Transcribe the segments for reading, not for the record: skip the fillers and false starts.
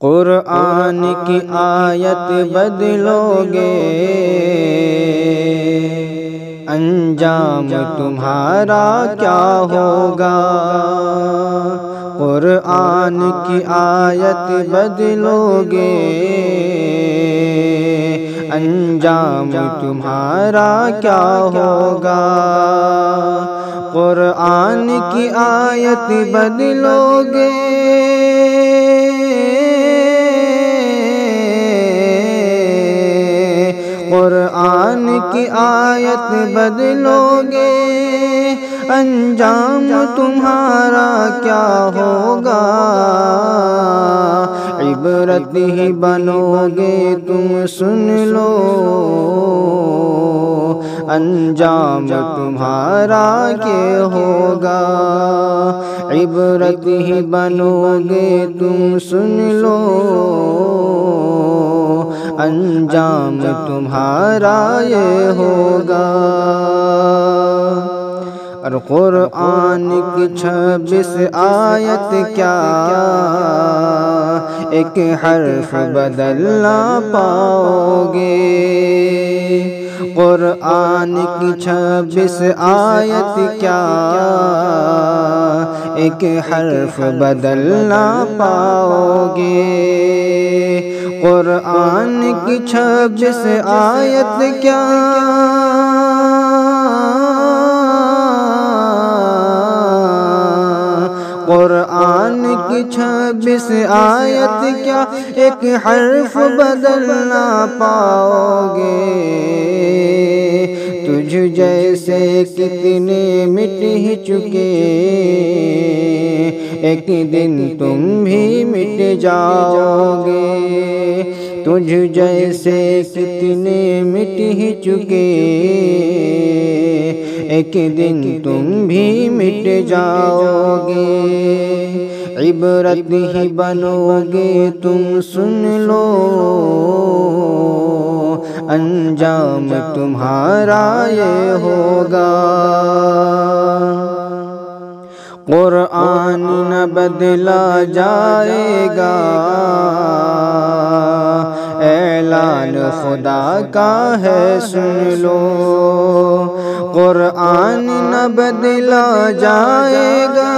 قرآن کی آیت بدلو گے انجام تمہارا کیا ہوگا۔ قرآن کی آیت بدلو گے انجام تمہارا کیا ہوگا۔ قرآن کی آیت بدلو گے قرآن کی آیت بدلو گے انجام تمہارا کیا ہوگا۔ عبرت ہی بنو گے تم سن لو انجام تمہارا کیا ہوگا۔ عبرت ہی بنو گے تم سن لو انجام تمہارا یہ ہوگا۔ اور قرآن کی 26 آیت کیا ایک حرف بدل نہ پاؤ گے۔ قرآن کی 26 آیت کیا ایک حرف بدل نہ پاؤ گے۔ قرآن کی 26 آیت کیا قرآن کی 26 آیت کیا ایک حرف بدل نہ پاؤ گے۔ تجھ جیسے کتنے مٹ ہی چکے ایک دن تم بھی مٹ جاؤ گے۔ تجھ جیسے کتنے مٹ ہی چکے ایک دن تم بھی مٹ جاؤ گے۔ عبرت ہی بنو گے تم سن لو انجام تمہارا یہ ہوگا۔ قرآن نہ بدلا جائے گا اعلان خدا کا ہے سن لو۔ قرآن نہ بدلا جائے گا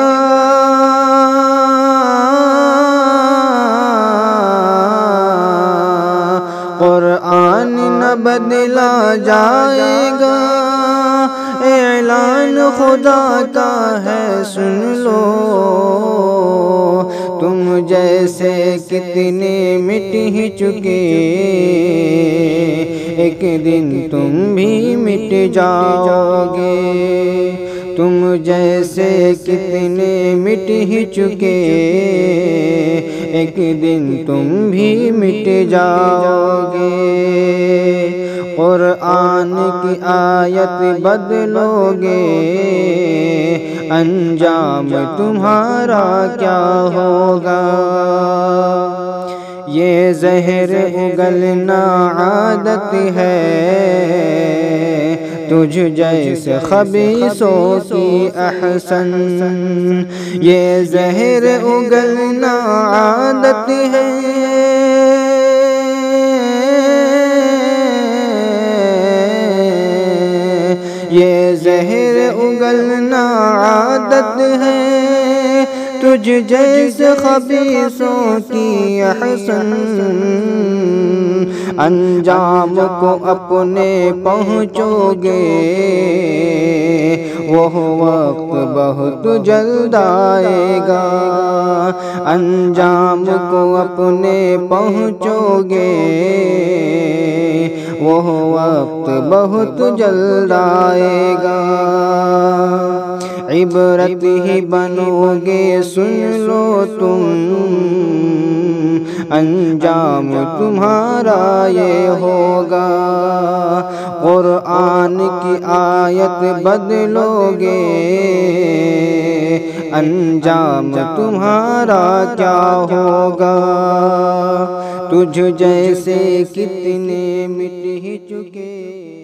قرآن نہ بدلا جائے گا اعلان خدا کا ہے سن لو۔ تم جیسے کتنے مٹ ہی چکے ایک دن تم بھی مٹ جاؤ گے۔ تم جیسے کتنے مٹ ہی چکے ایک دن تم بھی مٹ جاؤ گے۔ قرآن کی آیت بدلو گے انجام تمہارا کیا ہوگا۔ یہ زہر اگلنا عادت ہے تجھ جیسے خبیثوں کی احسن۔ یہ زہر اگلنا عادت ہے یہ زہر اگلنا عادت ہے تجھ جیسے خبیثوں کی احسن۔ انجام کو اپنے پہنچو گے وہ وقت بہت جلد آئے گا۔ انجام کو اپنے پہنچو گے وہ وقت بہت جلد آئے گا۔ عبرت ہی بنو گے سن لو تم انجام تمہارا یہ ہوگا۔ قرآن کی آیت بدلو گے انجام تمہارا کیا ہوگا۔ تجھ جیسے کتنے مٹ ہی چکے